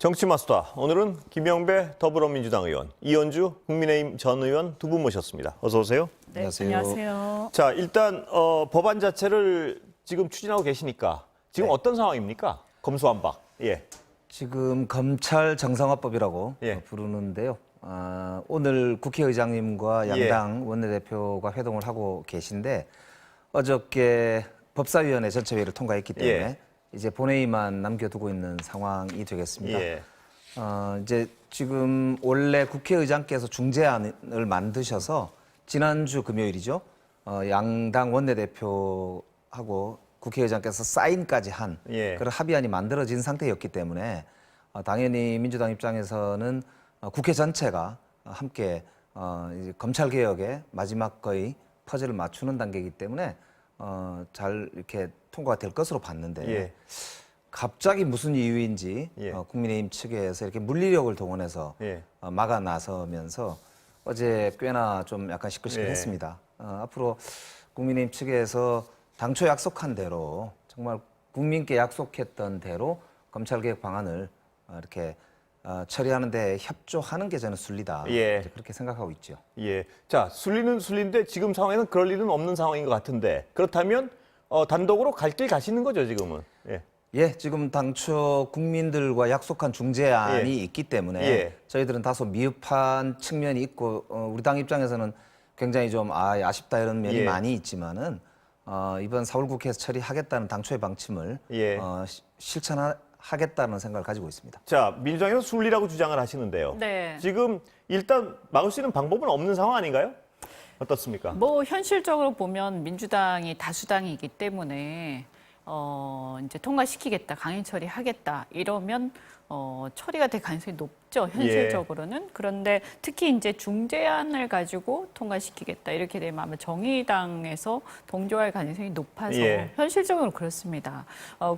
정치마스터, 오늘은 김영배 더불어민주당 의원, 이현주 국민의힘 전 의원 두 분 모셨습니다. 어서 오세요. 네, 안녕하세요. 안녕하세요. 자, 일단 법안 자체를 지금 추진하고 계시니까 지금 어떤 상황입니까? 검수완박. 예. 지금 검찰 정상화법이라고 예. 부르는데요. 오늘 국회의장님과 양당 원내대표가 회동을 하고 계신데 어저께 법사위원회 전체회의를 통과했기 때문에 이제 본회의만 남겨두고 있는 상황이 되겠습니다. 예. 이제 지금 원래 국회의장께서 중재안을 만드셔서 지난주 금요일이죠. 양당 원내대표하고 국회의장께서 사인까지 한 그런 합의안이 만들어진 상태였기 때문에 당연히 민주당 입장에서는 국회 전체가 함께 이제 검찰개혁의 마지막 거의 퍼즐을 맞추는 단계이기 때문에 잘 이렇게 통과가 될 것으로 봤는데 갑자기 무슨 이유인지 국민의힘 측에서 이렇게 물리력을 동원해서 막아 나서면서 어제 꽤나 좀 약간 시끌시끌했습니다. 앞으로 국민의힘 측에서 당초 약속한 대로 정말 국민께 약속했던 대로 검찰개혁 방안을 이렇게 처리하는 데 협조하는 게 저는 순리다. 이제 그렇게 생각하고 있죠. 예. 자, 순리는 순리인데 지금 상황에는 그럴 일은 없는 상황인 것 같은데 그렇다면 단독으로 갈 길 가시는 거죠, 지금은? 지금 당초 국민들과 약속한 중재안이 있기 때문에 저희들은 다소 미흡한 측면이 있고 우리 당 입장에서는 굉장히 좀 아쉽다 이런 면이 많이 있지만은 이번 4월 국회에서 처리하겠다는 당초의 방침을 실천하겠다는 생각을 가지고 있습니다. 자, 민주당에서 순리라고 주장을 하시는데요. 네. 지금 일단 막을 수 있는 방법은 없는 상황 아닌가요? 어떻습니까? 뭐 현실적으로 보면 민주당이 다수당이기 때문에 이제 통과시키겠다, 강행 처리하겠다 이러면 처리가 될 가능성이 높죠, 현실적으로는. 그런데 특히 이제 중재안을 가지고 통과시키겠다 이렇게 되면 아마 정의당에서 동조할 가능성이 높아서 현실적으로 그렇습니다.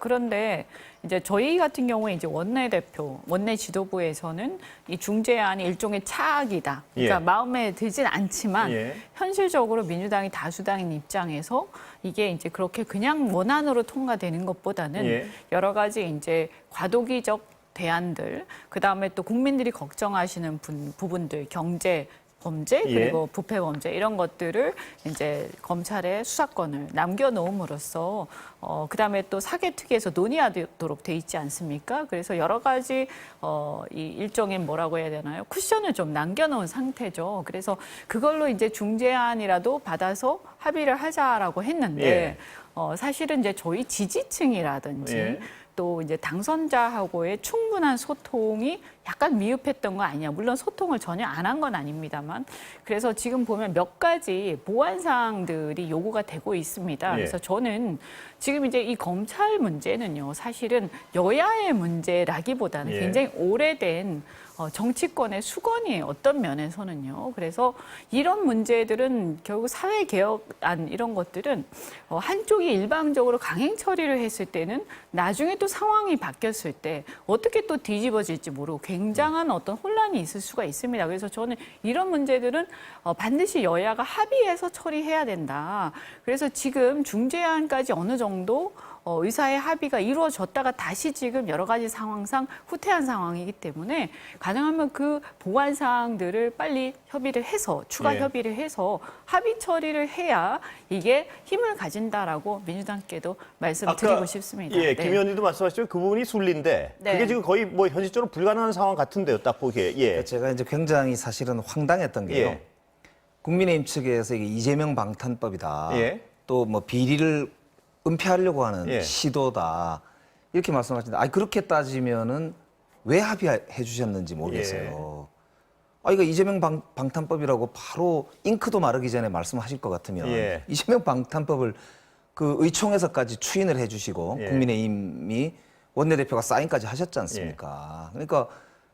그런데 이제 저희 같은 경우에 이제 원내대표, 원내 지도부에서는 이 중재안이 일종의 차악이다. 그러니까 마음에 들진 않지만 현실적으로 민주당이 다수당인 입장에서 이게 이제 그렇게 그냥 원안으로 통과되는 것보다는 여러 가지 이제 과도기적 대안들, 그다음에 또 국민들이 걱정하시는 부분들, 경제 범죄 그리고 부패 범죄 이런 것들을 이제 검찰의 수사권을 남겨놓음으로써 그다음에 또 사개특위에서 논의하도록 돼 있지 않습니까? 그래서 여러 가지 이 일종의 뭐라고 해야 되나요? 쿠션을 좀 남겨놓은 상태죠. 그래서 그걸로 이제 중재안이라도 받아서 합의를 하자라고 했는데 사실은 이제 저희 지지층이라든지 또 이제 당선자하고의 충분한 소통이 약간 미흡했던 거 아니냐. 물론 소통을 전혀 안 한 건 아닙니다만. 그래서 지금 보면 몇 가지 보완 사항들이 요구가 되고 있습니다. 그래서 저는 지금 이제 이 검찰 문제는요. 사실은 여야의 문제라기보다는 굉장히 오래된 정치권의 수건이에요. 어떤 면에서는요. 그래서 이런 문제들은 결국 사회개혁안 이런 것들은 한쪽이 일방적으로 강행 처리를 했을 때는 나중에 또 상황이 바뀌었을 때 어떻게 또 뒤집어질지 모르고 굉장한 어떤 혼란이 있을 수가 있습니다. 그래서 저는 이런 문제들은 반드시 여야가 합의해서 처리해야 된다. 그래서 지금 중재안까지 어느 정도 의사의 합의가 이루어졌다가 다시 지금 여러 가지 상황상 후퇴한 상황이기 때문에 가능하면 그 보완 사항들을 빨리 협의를 해서 추가 협의를 해서 합의 처리를 해야 이게 힘을 가진다라고 민주당께도 말씀드리고 싶습니다. 김 의원님도 말씀하셨죠. 그 부분이 순리인데 그게 지금 거의 뭐 현실적으로 불가능한 상황 같은데요. 딱 보기에. 제가 이제 굉장히 사실은 황당했던 게요. 국민의힘 측에서 이게 이재명 방탄법이다. 또 뭐 비리를 은폐하려고 하는 시도다 이렇게 말씀하시는데 그렇게 따지면은 왜 합의해 주셨는지 모르겠어요. 이거 이재명 방탄법이라고 바로 잉크도 마르기 전에 말씀하실 것 같으면 이재명 방탄법을 그 의총에서까지 추인을 해주시고 국민의힘이 원내대표가 사인까지 하셨지 않습니까? 그러니까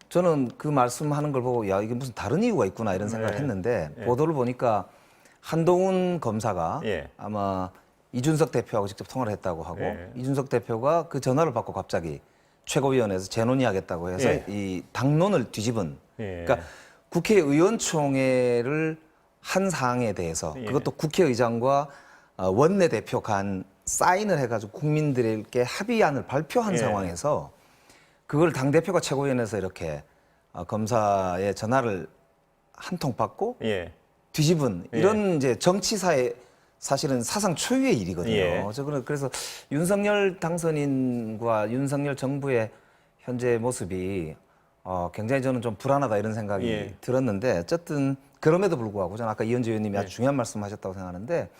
저는 그 말씀하는 걸 보고 이게 무슨 다른 이유가 있구나 이런 생각을 했는데 보도를 보니까 한동훈 검사가 아마 이준석 대표하고 직접 통화를 했다고 하고 이준석 대표가 그 전화를 받고 갑자기 최고위원회에서 재논의하겠다고 해서 이 당론을 뒤집은 그러니까 국회의원총회를 한 사항에 대해서 그것도 국회의장과 원내대표 간 사인을 해가지고 국민들에게 합의안을 발표한 상황에서 그걸 당대표가 최고위원회에서 이렇게 검사의 전화를 한 통 받고 예. 뒤집은 이런 이제 정치사의 사실은 사상 초유의 일이거든요. 예. 그래서 윤석열 당선인과 윤석열 정부의 현재 모습이 굉장히 저는 좀 불안하다 이런 생각이 예. 들었는데 어쨌든 그럼에도 불구하고 저는 아까 이현주 의원님이 아주 중요한 말씀하셨다고 생각하는데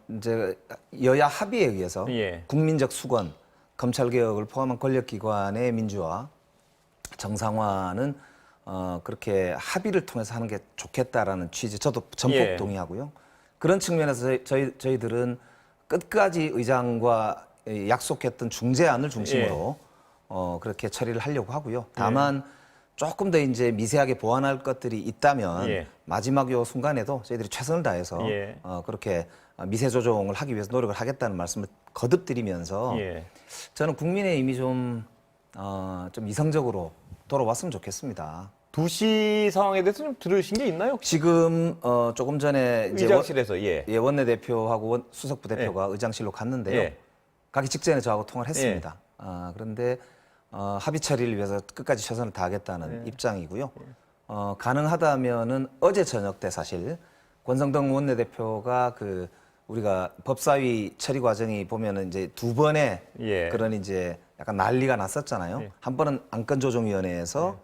이제 여야 합의에 의해서 예. 국민적 수권, 검찰 개혁을 포함한 권력기관의 민주화, 정상화는 그렇게 합의를 통해서 하는 게 좋겠다라는 취지, 저도 전폭 예. 동의하고요. 그런 측면에서 저희들은 끝까지 의장과 약속했던 중재안을 중심으로 그렇게 처리를 하려고 하고요. 다만 조금 더 이제 미세하게 보완할 것들이 있다면 예. 마지막 요 순간에도 저희들이 최선을 다해서 예. 그렇게 미세 조정을 하기 위해서 노력을 하겠다는 말씀을 거듭 드리면서 예. 저는 국민의힘이 좀 이성적으로 돌아왔으면 좋겠습니다. 2시 상황에 대해서 좀 들으신 게 있나요? 지금 조금 전에 이제 의장실에서 원내대표하고 수석 부대표가 의장실로 갔는데요. 예. 가기 직전에 저하고 통화를 했습니다. 그런데 합의 처리를 위해서 끝까지 최선을 다하겠다는 입장이고요. 가능하다면은 어제 저녁 때 사실 권성동 원내대표가 우리가 법사위 처리 과정이 보면은 이제 두 번의 예. 그런 이제 약간 난리가 났었잖아요. 한 번은 안건조정위원회에서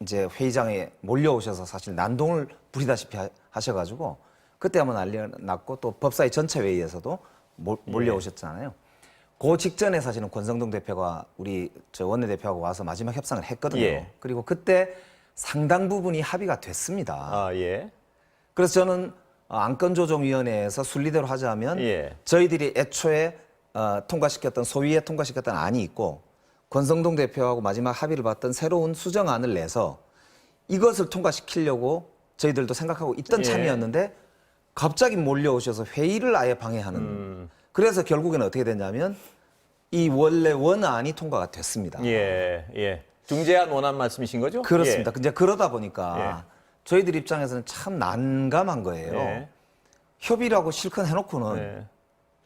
이제 회의장에 몰려오셔서 사실 난동을 부리다시피 하셔가지고 그때 한번 난리가 났고 또 법사위 전체 회의에서도 몰려오셨잖아요. 그 직전에 사실은 권성동 대표가 우리 원내대표하고 와서 마지막 협상을 했거든요. 예. 그리고 그때 상당 부분이 합의가 됐습니다. 아, 예. 그래서 저는 안건조정위원회에서 순리대로 하자면 예. 저희들이 애초에 통과시켰던 소위에 통과시켰던 안이 있고 권성동 대표하고 마지막 합의를 봤던 새로운 수정안을 내서 이것을 통과시키려고 저희들도 생각하고 있던 예. 참이었는데 갑자기 몰려오셔서 회의를 아예 방해하는 그래서 결국에는 어떻게 됐냐면 이 원래 원안이 통과가 됐습니다. 예. 예. 중재안 원안 말씀이신 거죠? 그렇습니다. 이제 그러다 보니까 저희들 입장에서는 참 난감한 거예요. 예. 협의라고 실컷 해놓고는 예.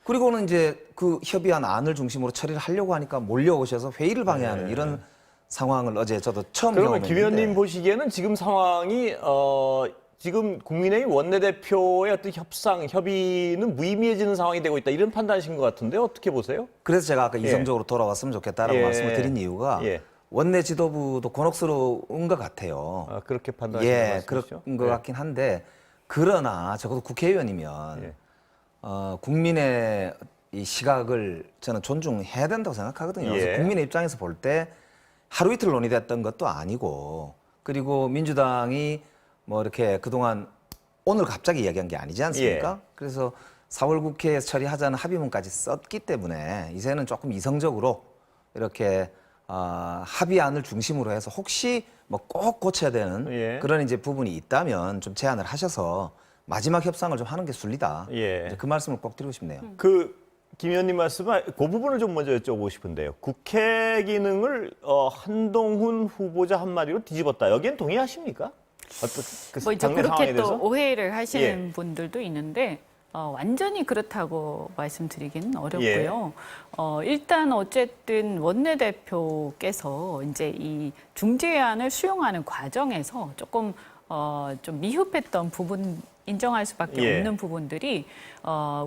그리고는 이제 그 협의한 안을 중심으로 처리를 하려고 하니까 몰려오셔서 회의를 방해하는 이런 상황을 어제 저도 처음 그러면 경험했는데 김 의원님 보시기에는 지금 상황이 지금 국민의힘 원내대표의 어떤 협의는 무의미해지는 상황이 되고 있다 이런 판단이신 것 같은데 어떻게 보세요? 그래서 제가 아까 이성적으로 돌아왔으면 좋겠다라고 예. 말씀을 드린 이유가 예. 원내 지도부도 곤혹스러운 것 같아요. 아, 그렇게 판단하시는 예, 말씀이시죠? 그런 것 같긴 한데 그러나 적어도 국회의원이면 예. 국민의 이 시각을 저는 존중해야 된다고 생각하거든요. 예. 그래서 국민의 입장에서 볼 때 하루 이틀 논의됐던 것도 아니고 그리고 민주당이 뭐 이렇게 그동안 오늘 갑자기 이야기한 게 아니지 않습니까? 그래서 4월 국회에서 처리하자는 합의문까지 썼기 때문에 이제는 조금 이성적으로 이렇게 합의안을 중심으로 해서 혹시 뭐 꼭 고쳐야 되는 예. 그런 이제 부분이 있다면 좀 제안을 하셔서 마지막 협상을 좀 하는 게 순리다. 예. 이제 그 말씀을 꼭 드리고 싶네요. 김 의원님 말씀은 그 부분을 좀 먼저 여쭤보고 싶은데요. 국회 기능을 한동훈 후보자 한마디로 뒤집었다. 여기엔 동의하십니까? 뭐 이제 당내 상황에 그렇게 또 대해서? 오해를 하시는 예. 분들도 있는데 완전히 그렇다고 말씀드리기는 어렵고요. 일단 어쨌든 원내대표께서 이제 이 중재안을 수용하는 과정에서 조금 좀 미흡했던 부분 인정할 수밖에 예. 없는 부분들이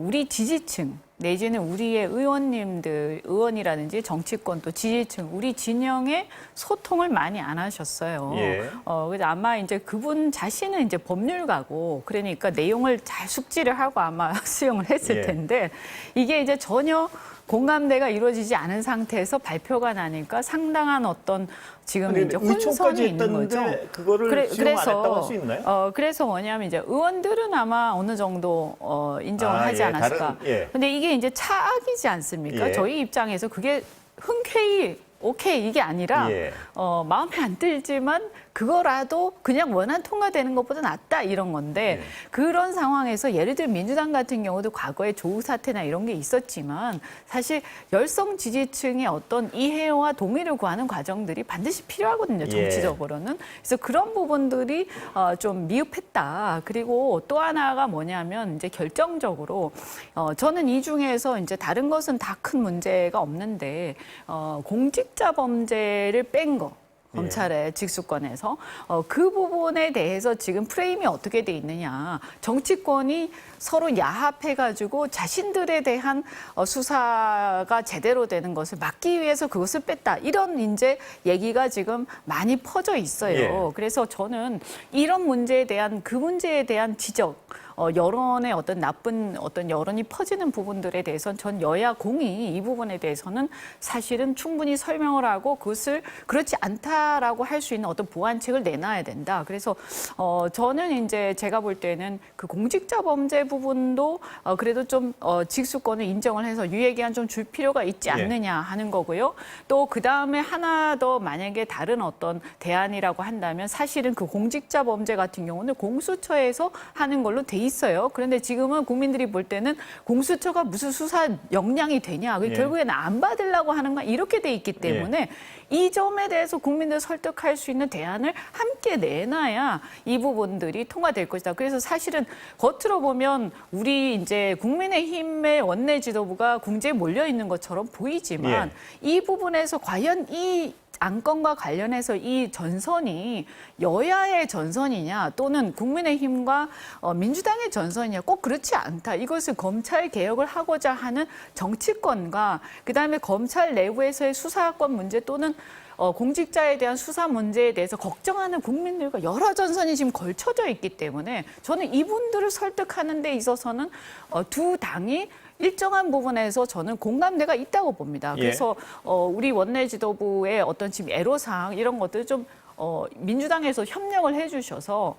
우리 지지층 내지는 우리의 의원이라든지 정치권 또 지지층 우리 진영의 소통을 많이 안 하셨어요. 예. 그래서 아마 이제 그분 자신은 이제 법률가고 그러니까 내용을 잘 숙지를 하고 아마 수용을 했을 예. 텐데 이게 이제 전혀 공감대가 이루어지지 않은 상태에서 발표가 나니까 상당한 어떤 지금 이제 혼선이 있는 거죠. 그거를 수용 안 했다고 할 수 있나요? 그래서 뭐냐면 이제 의원들은 아마 어느 정도 인정을 하지 예, 않았을까. 예. 근데 이게 이제 차악이지 않습니까? 예. 저희 입장에서 그게 흔쾌히 오케이 이게 아니라 예. 마음에 안 들지만 그거라도 그냥 원안 통과되는 것보다 낫다 이런 건데 그런 상황에서 예를 들어 민주당 같은 경우도 과거에 조국 사태나 이런 게 있었지만 사실 열성 지지층의 어떤 이해와 동의를 구하는 과정들이 반드시 필요하거든요. 정치적으로는. 그래서 그런 부분들이 좀 미흡했다. 그리고 또 하나가 뭐냐면 이제 결정적으로 저는 이 중에서 이제 다른 것은 다 큰 문제가 없는데 공직자 범죄를 뺀 거. 검찰의 직수권에서 그 부분에 대해서 지금 프레임이 어떻게 돼 있느냐. 정치권이 서로 야합해가지고 자신들에 대한 수사가 제대로 되는 것을 막기 위해서 그것을 뺐다. 이런 이제 얘기가 지금 많이 퍼져 있어요. 그래서 저는 이런 문제에 대한 그 문제에 대한 지적, 여론의 어떤 나쁜 어떤 여론이 퍼지는 부분들에 대해서는 전 여야 공이 이 부분에 대해서는 사실은 충분히 설명을 하고 그것을 그렇지 않다라고 할 수 있는 어떤 보완책을 내놔야 된다. 그래서 저는 이제 제가 볼 때는 그 공직자 범죄 부분도 그래도 좀 직수권을 인정을 해서 유예기한 좀 줄 필요가 있지 않느냐 하는 거고요. 또 그 다음에 하나 더 만약에 다른 어떤 대안이라고 한다면 사실은 그 공직자 범죄 같은 경우는 공수처에서 하는 걸로 돼 있어요. 그런데 지금은 국민들이 볼 때는 공수처가 무슨 수사 역량이 되냐. 결국에는 안 받으려고 하는 건 이렇게 돼 있기 때문에 이 점에 대해서 국민들 설득할 수 있는 대안을 함께 내놔야 이 부분들이 통과될 것이다. 그래서 사실은 겉으로 보면 우리 이제 국민의힘의 원내 지도부가 궁지에 몰려 있는 것처럼 보이지만 이 부분에서 과연 이 안건과 관련해서 이 전선이 여야의 전선이냐 또는 국민의힘과 민주당의 전선이냐 꼭 그렇지 않다. 이것은 검찰 개혁을 하고자 하는 정치권과 그다음에 검찰 내부에서의 수사권 문제 또는 공직자에 대한 수사 문제에 대해서 걱정하는 국민들과 여러 전선이 지금 걸쳐져 있기 때문에 저는 이분들을 설득하는 데 있어서는 두 당이 일정한 부분에서 저는 공감대가 있다고 봅니다. 그래서 우리 원내 지도부의 어떤 지금 애로사항 이런 것들 좀 민주당에서 협력을 해주셔서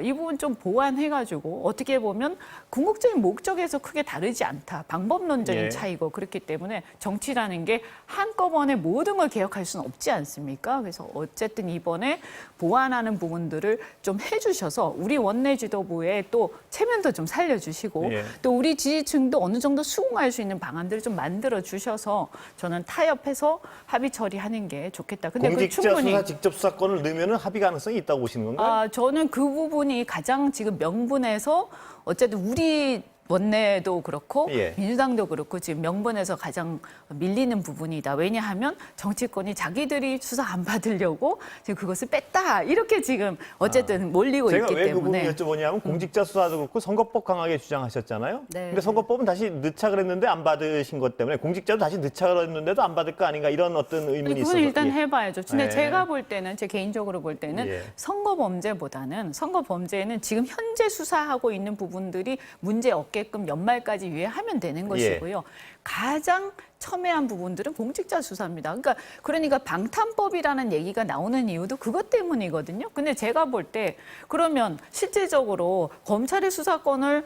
이 부분 좀 보완해가지고 어떻게 보면 궁극적인 목적에서 크게 다르지 않다. 방법론적인 차이고 그렇기 때문에 정치라는 게 한꺼번에 모든 걸 개혁할 수는 없지 않습니까? 그래서 어쨌든 이번에 보완하는 부분들을 좀 해주셔서 우리 원내 지도부의 또 체면도 좀 살려주시고 또 우리 지지층도 어느 정도 수긍할 수 있는 방안들을 좀 만들어 주셔서 저는 타협해서 합의 처리하는 게 좋겠다. 근데 공직자 충분히 수사 직접 수사권을 넣으면 합의 가능성이 있다고 보시는 건가요? 저는 그 부분이 가장 지금 명분에서 어쨌든 우리 원내도 그렇고 민주당도 그렇고 지금 명분에서 가장 밀리는 부분이다. 왜냐하면 정치권이 자기들이 수사 안 받으려고 지금 그것을 뺐다. 이렇게 지금 어쨌든 몰리고 있기 때문에. 제가 왜 그 부분 여쭤보냐면 공직자 수사도 그렇고 선거법 강하게 주장하셨잖아요. 근데 선거법은 다시 넣자 그랬는데 안 받으신 것 때문에 공직자도 다시 넣자 그랬는데도 안 받을 거 아닌가 이런 어떤 의문이 있어서. 그건 일단 해봐야죠. 근데 제가 볼 때는 제 개인적으로 볼 때는 선거 범죄보다는 선거 범죄는 지금 현재 수사하고 있는 부분들이 문제 없게끔 연말까지 유예하면 되는 것이고요. 가장 첨예한 부분들은 공직자 수사입니다. 그러니까 방탄법이라는 얘기가 나오는 이유도 그것 때문이거든요. 근데 제가 볼 때 그러면 실질적으로 검찰의 수사권을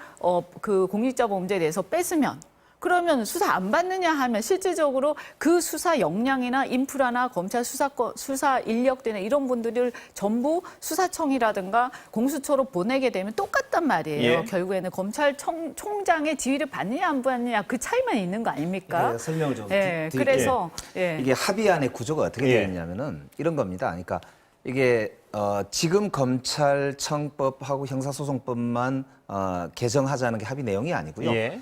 그 공직자 범죄에 대해서 뺐으면 그러면 수사 안 받느냐 하면 실질적으로 그 수사 역량이나 인프라나 검찰 수사 인력들이나 이런 분들을 전부 수사청이라든가 공수처로 보내게 되면 똑같단 말이에요. 결국에는 검찰총장의 지휘를 받느냐 안 받느냐 그 차이만 있는 거 아닙니까? 네, 설명을 좀 그래서 이게 합의안의 구조가 어떻게 되어 있냐면은 이런 겁니다. 그러니까 이게 지금 검찰청법하고 형사소송법만 개정하자는 게 합의 내용이 아니고요.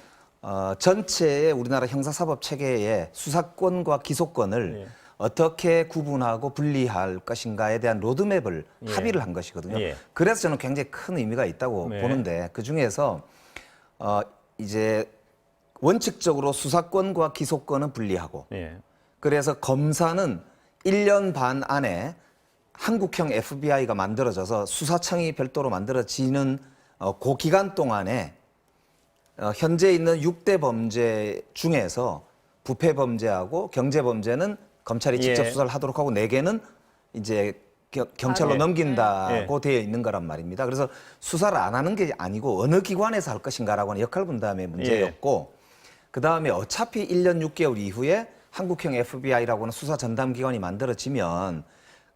전체의 우리나라 형사사법 체계의 수사권과 기소권을 어떻게 구분하고 분리할 것인가에 대한 로드맵을 합의를 한 것이거든요. 그래서 저는 굉장히 큰 의미가 있다고 보는데 그 중에서 이제 원칙적으로 수사권과 기소권은 분리하고 그래서 검사는 1년 반 안에 한국형 FBI가 만들어져서 수사청이 별도로 만들어지는 그 기간 동안에 현재 있는 6대 범죄 중에서 부패 범죄하고 경제 범죄는 검찰이 직접 수사를 하도록 하고 4개는 이제 경찰로 넘긴다고 되어 있는 거란 말입니다. 그래서 수사를 안 하는 게 아니고 어느 기관에서 할 것인가라고 하는 역할 분담의 문제였고 그다음에 어차피 1년 6개월 이후에 한국형 FBI라고 하는 수사 전담 기관이 만들어지면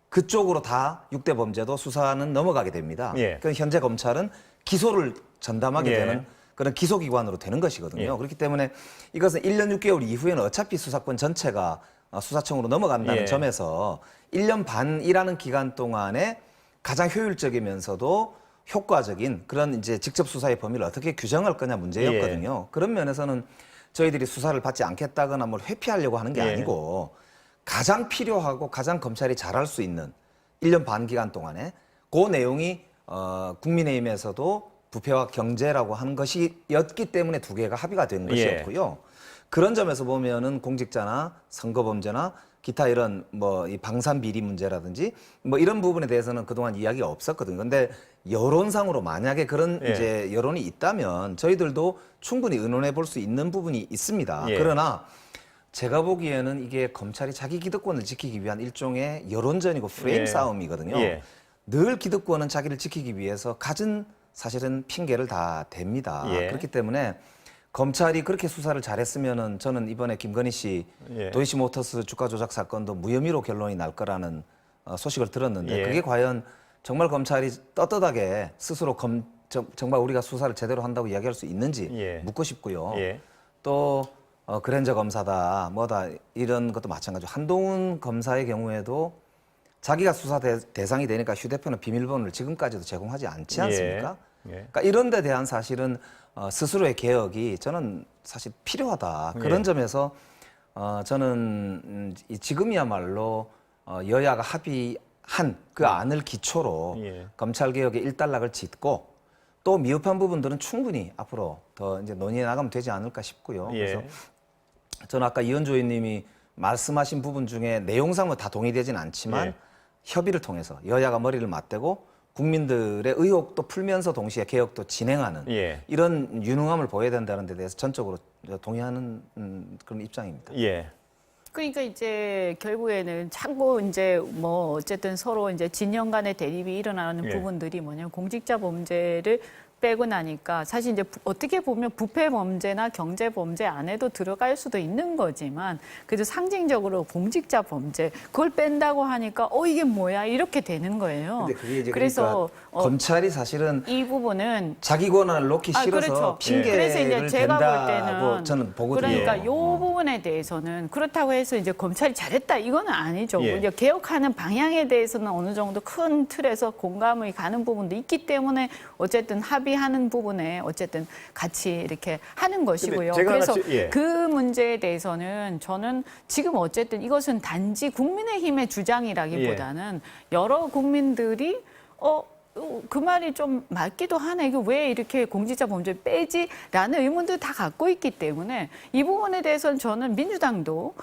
그쪽으로 다 6대 범죄도 수사는 넘어가게 됩니다. 예. 그럼 현재 검찰은 기소를 전담하게 예. 되는 그런 기소기관으로 되는 것이거든요. 예. 그렇기 때문에 이것은 1년 6개월 이후에는 어차피 수사권 전체가 수사청으로 넘어간다는 예. 점에서 1년 반이라는 기간 동안에 가장 효율적이면서도 효과적인 그런 이제 직접 수사의 범위를 어떻게 규정할 거냐 문제였거든요. 그런 면에서는 저희들이 수사를 받지 않겠다거나 뭘 회피하려고 하는 게 예. 아니고 가장 필요하고 가장 검찰이 잘할 수 있는 1년 반 기간 동안에 그 내용이 국민의힘에서도 부패와 경제라고 하는 것이었기 때문에 두 개가 합의가 된 것이었고요. 그런 점에서 보면은 공직자나 선거범죄나 기타 이런 뭐 이 방산 비리 문제라든지 뭐 이런 부분에 대해서는 그동안 이야기가 없었거든요. 근데 여론상으로 만약에 그런 예. 이제 여론이 있다면 저희들도 충분히 의논해 볼 수 있는 부분이 있습니다. 예. 그러나 제가 보기에는 이게 검찰이 자기 기득권을 지키기 위한 일종의 여론전이고 프레임 예. 싸움이거든요. 예. 늘 기득권은 자기를 지키기 위해서 갖은 사실은 핑계를 다 댑니다. 예. 그렇기 때문에 검찰이 그렇게 수사를 잘했으면은 저는 이번에 김건희 씨 예. 도이치모터스 주가 조작 사건도 무혐의로 결론이 날 거라는 소식을 들었는데 예. 그게 과연 정말 검찰이 떳떳하게 스스로 정말 우리가 수사를 제대로 한다고 이야기할 수 있는지 예. 묻고 싶고요. 예. 또 그랜저 검사다 뭐다 이런 것도 마찬가지고 한동훈 검사의 경우에도 자기가 수사 대상이 되니까 휴대폰의 비밀번호를 지금까지도 제공하지 않지 않습니까? 예. 그러니까 이런 데 대한 사실은 스스로의 개혁이 저는 사실 필요하다. 그런 예. 점에서 저는 지금이야말로 여야가 합의한 그 안을 기초로 예. 검찰개혁의 일단락을 짓고 또 미흡한 부분들은 충분히 앞으로 더 이제 논의해 나가면 되지 않을까 싶고요. 예. 그래서 저는 아까 이현주 의원님이 말씀하신 부분 중에 내용상은 다 동의되지는 않지만 예. 협의를 통해서 여야가 머리를 맞대고 국민들의 의혹도 풀면서 동시에 개혁도 진행하는 예. 이런 유능함을 보여야 된다는 데 대해서 전적으로 동의하는 그런 입장입니다. 예. 그러니까 이제 결국에는 자꾸 이제 뭐 어쨌든 서로 이제 진영 간의 대립이 일어나는 예. 부분들이 뭐냐면 공직자 범죄를 빼고 나니까 사실 이제 어떻게 보면 부패 범죄나 경제 범죄 안에도 들어갈 수도 있는 거지만 그래도 상징적으로 공직자 범죄 그걸 뺀다고 하니까 이게 뭐야 이렇게 되는 거예요. 근데 그게 이제 그래서 그러니까 검찰이 사실은 이 부분은 자기 권한을 놓기 싫어서 그렇죠. 핑계를 그래서 이제 제가 볼 댄다고 때는 저는 보거든요. 그러니까 이 부분에 대해서는 그렇다고 해서 이제 검찰이 잘했다 이거는 아니죠. 예. 이제 개혁하는 방향에 대해서는 어느 정도 큰 틀에서 공감이 가는 부분도 있기 때문에 어쨌든 합의하는 부분에 어쨌든 같이 이렇게 하는 것이고요. 제가 그래서 하나 예. 그 문제에 대해서는 저는 지금 어쨌든 이것은 단지 국민의힘의 주장이라기보다는 여러 국민들이 그 말이 좀 맞기도 하네. 이게 왜 이렇게 공직자 범죄 빼지라는 의문들 다 갖고 있기 때문에 이 부분에 대해서는 저는 민주당도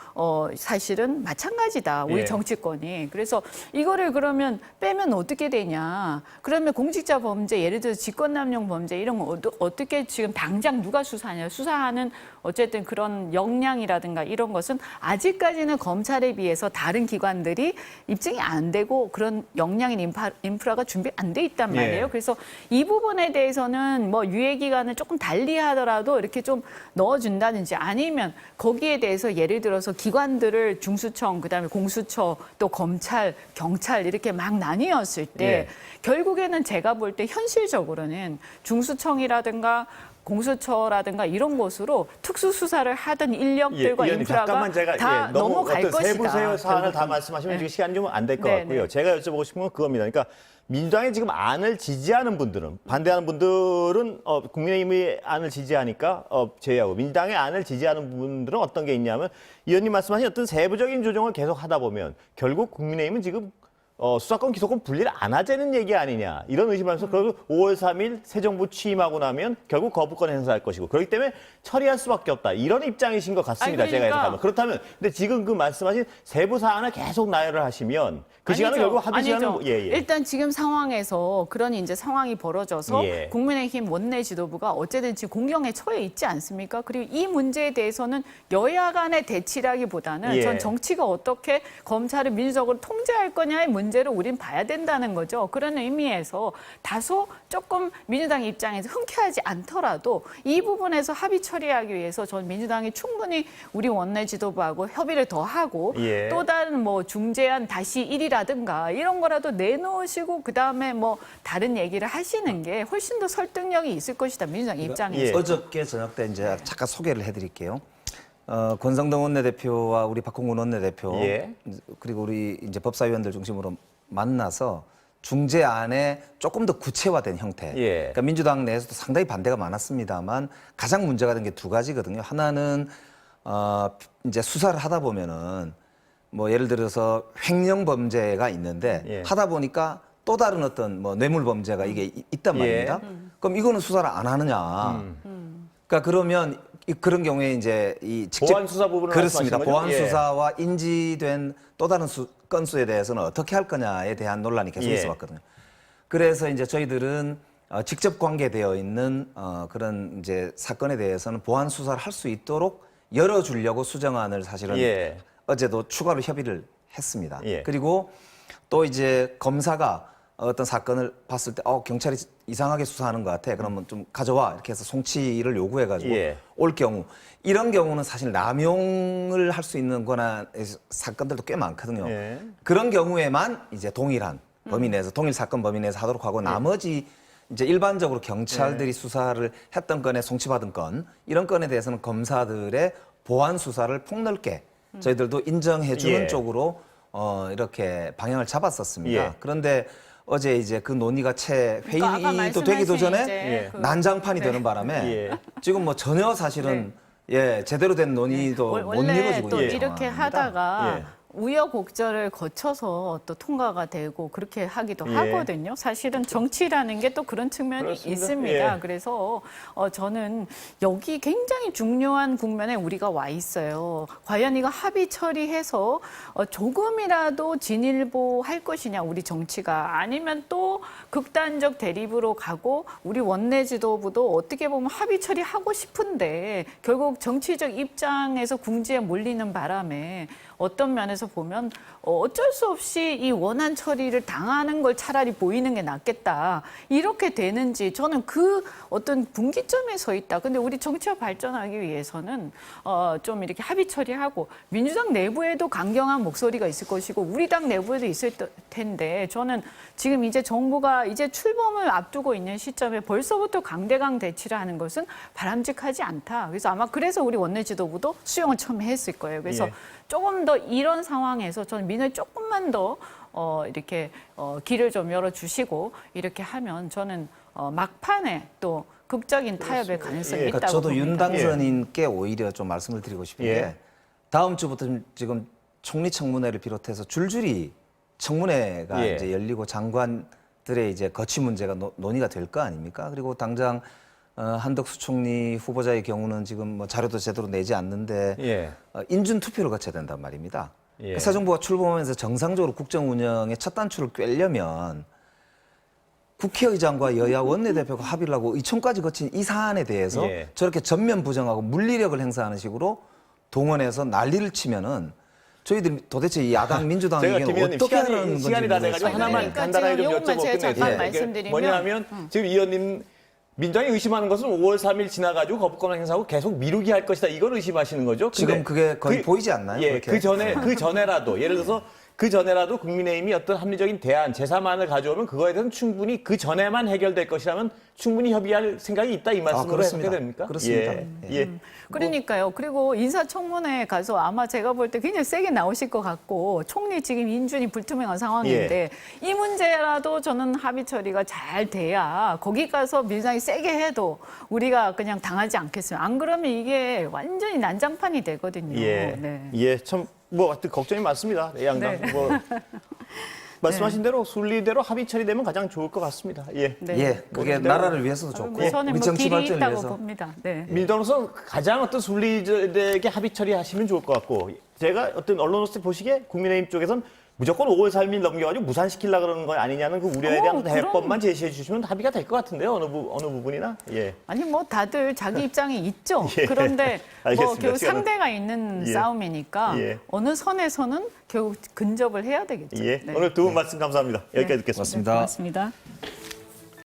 사실은 마찬가지다. 우리 예. 정치권이. 그래서 이거를 그러면 빼면 어떻게 되냐. 그러면 공직자 범죄 예를 들어서 직권남용 범죄 이런 거 어떻게 지금 당장 누가 수사하냐. 수사하는 어쨌든 그런 역량이라든가 이런 것은 아직까지는 검찰에 비해서 다른 기관들이 입증이 안 되고 그런 역량인 인프라가 준비 안 돼 있단 말이에요. 예. 그래서 이 부분에 대해서는 뭐 유예 기간을 조금 달리 하더라도 이렇게 좀 넣어준다든지 아니면 거기에 대해서 예를 들어서 기관들을 중수청, 그다음에 공수처, 또 검찰, 경찰 이렇게 막 나뉘었을 때 예. 결국에는 제가 볼 때 현실적으로는 중수청이라든가 공수처라든가 이런 곳으로 특수수사를 하던 인력들과 의원님, 인프라가 잠깐만 제가 다 너무 넘어갈 어떤 것이다. 세부 사안을 다 결국은. 말씀하시면 네. 지금 시간이 좀 안 될 것 네, 같고요. 네. 제가 여쭤보고 싶은 건 그겁니다. 그러니까 민주당이 지금 안을 지지하는 분들은 반대하는 분들은 국민의힘의 안을 지지하니까 제외하고 민주당의 안을 지지하는 분들은 어떤 게 있냐면 의원님 말씀하신 어떤 세부적인 조정을 계속 하다 보면 결국 국민의힘은 지금 수사권 기소권 분리를 안 하자는 얘기 아니냐 이런 의심을 하면서 그래도 5월 3일 새 정부 취임하고 나면 결국 거부권 행사할 것이고 그렇기 때문에 처리할 수밖에 없다 이런 입장이신 것 같습니다. 아니, 제가 그러니까. 해석하면 그렇다면 근데 지금 그 말씀하신 세부 사안을 계속 나열을 하시면 그 시간은 아니죠. 결국 합의 시간은 아니죠. 예. 일단 지금 상황에서 그런 이제 상황이 벌어져서 예. 국민의힘 원내 지도부가 어쨌든 지금 공경에 처해 있지 않습니까? 그리고 이 문제에 대해서는 여야 간의 대치라기보다는 예. 전 정치가 어떻게 검찰을 민주적으로 통제할 거냐의 문제 문제로 우린 봐야 된다는 거죠. 그런 의미에서 다소 조금 민주당 입장에서 흔쾌하지 않더라도 이 부분에서 합의 처리하기 위해서 전 민주당이 충분히 우리 원내 지도부하고 협의를 더 하고 예. 또 다른 뭐 중재안 다시 1이라든가 이런 거라도 내놓으시고 그다음에 뭐 다른 얘기를 하시는 게 훨씬 더 설득력이 있을 것이다. 민주당 입장에서. 예. 어저께 저녁 때 이제 잠깐 소개를 해드릴게요. 권성동 원내대표와 우리 박홍근 원내대표 예. 그리고 우리 이제 법사위원들 중심으로 만나서 중재안에 조금 더 구체화된 형태. 예. 그러니까 민주당 내에서도 상당히 반대가 많았습니다만 가장 문제가 된 게 두 가지거든요. 하나는 이제 수사를 하다 보면은 뭐 예를 들어서 횡령 범죄가 있는데 예. 하다 보니까 또 다른 어떤 뭐 뇌물 범죄가 이게 있단 말입니다. 그럼 이거는 수사를 안 하느냐. 그러니까 그러면 그런 경우에 이제 이 직접 보안 수사 부분을 그렇습니다. 말씀하시는 거죠? 보안 예. 수사와 인지된 또 다른 건수에 대해서는 어떻게 할 거냐에 대한 논란이 계속 예. 있어왔거든요. 그래서 이제 저희들은 직접 관계되어 있는 그런 이제 사건에 대해서는 보안 수사를 할 수 있도록 열어주려고 수정안을 사실은 예. 어제도 추가로 협의를 했습니다. 예. 그리고 또 이제 검사가 어떤 사건을 봤을 때 경찰이 이상하게 수사하는 것 같아. 그러면 좀 가져와 이렇게 해서 송치를 요구해가지고 예. 올 경우 이런 경우는 사실 남용을 할 수 있는 거나 사건들도 꽤 많거든요. 예. 그런 경우에만 이제 동일한 범위 내에서 동일 사건 범위 내에서 하도록 하고 나머지 이제 일반적으로 경찰들이 수사를 했던 건에 송치받은 건 이런 건에 대해서는 검사들의 보안 수사를 폭넓게 저희들도 인정해주는 예. 쪽으로 이렇게 방향을 잡았었습니다. 예. 그런데 어제 이제 그 논의가 채 그러니까 아까 회의도 되기도 말씀하신 전에 이제 예. 그 난장판이 네. 되는 바람에 예. 지금 뭐 전혀 사실은 제대로 된 논의도 못 원래 이루어지고 또 있는 이렇게 상황입니다. 하다가 예. 우여곡절을 거쳐서 또 통과가 되고 그렇게 하기도 예. 하거든요. 사실은 정치라는 게 또 그런 측면이 그렇습니다. 있습니다. 예. 그래서 저는 여기 굉장히 중요한 국면에 우리가 와 있어요. 과연 이거 합의 처리해서 조금이라도 진일보할 것이냐 우리 정치가 아니면 또 극단적 대립으로 가고 우리 원내 지도부도 어떻게 보면 합의 처리하고 싶은데 결국 정치적 입장에서 궁지에 몰리는 바람에 어떤 면에서 보면 어쩔 수 없이 이 원안 처리를 당하는 걸 차라리 보이는 게 낫겠다. 이렇게 되는지 저는 그 어떤 분기점에 서 있다. 근데 우리 정치가 발전하기 위해서는 좀 이렇게 합의 처리하고 민주당 내부에도 강경한 목소리가 있을 것이고 우리 당 내부에도 있을 텐데 저는 지금 이제 정부가 이제 출범을 앞두고 있는 시점에 벌써부터 강대강 대치를 하는 것은 바람직하지 않다. 그래서 아마 그래서 우리 원내 지도부도 수용을 처음에 했을 거예요. 그래서 예. 조금 더 이런 상황에서 저는 민을 조금만 더 이렇게 길을 좀 열어주시고 이렇게 하면 저는 막판에 또 극적인 타협의 가능성이 예. 있다고 그러니까 저도 봅니다. 윤 당선인께 오히려 좀 말씀을 드리고 싶은 예. 게 다음 주부터 지금 총리 청문회를 비롯해서 줄줄이 청문회가 예. 이제 열리고 장관들의 이제 거취 문제가 논의가 될 거 아닙니까? 그리고 당장 한덕수 총리 후보자의 경우는 지금 뭐 자료도 제대로 내지 않는데 예. 인준 투표를 거쳐야 된단 말입니다. 예. 새 정부가 출범하면서 정상적으로 국정 운영의 첫 단추를 꿰려면 국회의장과 여야 원내대표가 합의를 하고 의총까지 거친 이 사안에 대해서 예. 저렇게 전면 부정하고 물리력을 행사하는 식으로 동원해서 난리를 치면은 저희들이 도대체 이 야당 민주당 제가 의견을 김 의원님 어떻게 하라는 건지 시간이 다 돼가지고 모르겠어요. 하나만 그러니까 간단하게 좀 지금 요것만 여쭤보고 제가 잠깐 끝낼게요. 말씀드리면, 뭐냐면 지금 이 의원님 민주당이 의심하는 것은 5월 3일 지나가지고 거부권 행사하고 계속 미루기 할 것이다. 이걸 의심하시는 거죠? 지금 근데 그게 거의 보이지 않나요? 예, 그렇게? 그 전에라도 예를 들어서 그 전에라도 국민의힘이 어떤 합리적인 대안, 제3안을 가져오면 그거에 대해서는 충분히 그 전에만 해결될 것이라면 충분히 협의할 생각이 있다 이 말씀으로 그렇습니다. 해석이 됩니까? 그렇습니다. 예. 예. 그러니까요. 그리고 인사청문회에 가서 아마 제가 볼 때 굉장히 세게 나오실 것 같고 총리 지금 인준이 불투명한 상황인데 이 문제라도 저는 합의 처리가 잘 돼야 거기 가서 민주당이 세게 해도 우리가 그냥 당하지 않겠어요. 안 그러면 이게 완전히 난장판이 되거든요. 예. 네. 예. 참 뭐 하여튼 걱정이 많습니다. 양당. 네. 뭐 말씀하신 대로 순리대로 합의 처리되면 가장 좋을 것 같습니다. 예. 네. 예, 그게 나라를 위해서도 좋고 저는 우리 뭐 정치 길이 발전을 있다고 위해서 봅니다. 네. 민주당으로서 가장 어떤 순리되게 합의 처리하시면 좋을 것 같고 제가 어떤 언론으로서 보시기에 국민의힘 쪽에선 무조건 5월 3일 넘겨가지고 무산시키려 그러는 거 아니냐는 그 우려에 대한 그럼. 해법만 제시해 주시면 합의가 될 것 같은데요. 어느 부분이나. 예. 아니 뭐 다들 자기 입장이 있죠. 예. 그런데 뭐 알겠습니다. 결국 시간은- 상대가 있는 예. 싸움이니까 예. 어느 선에서는 결국 근접을 해야 되겠죠. 예. 네. 오늘 두 분 말씀 감사합니다. 여기까지 듣겠습니다. 고맙습니다. 고맙습니다.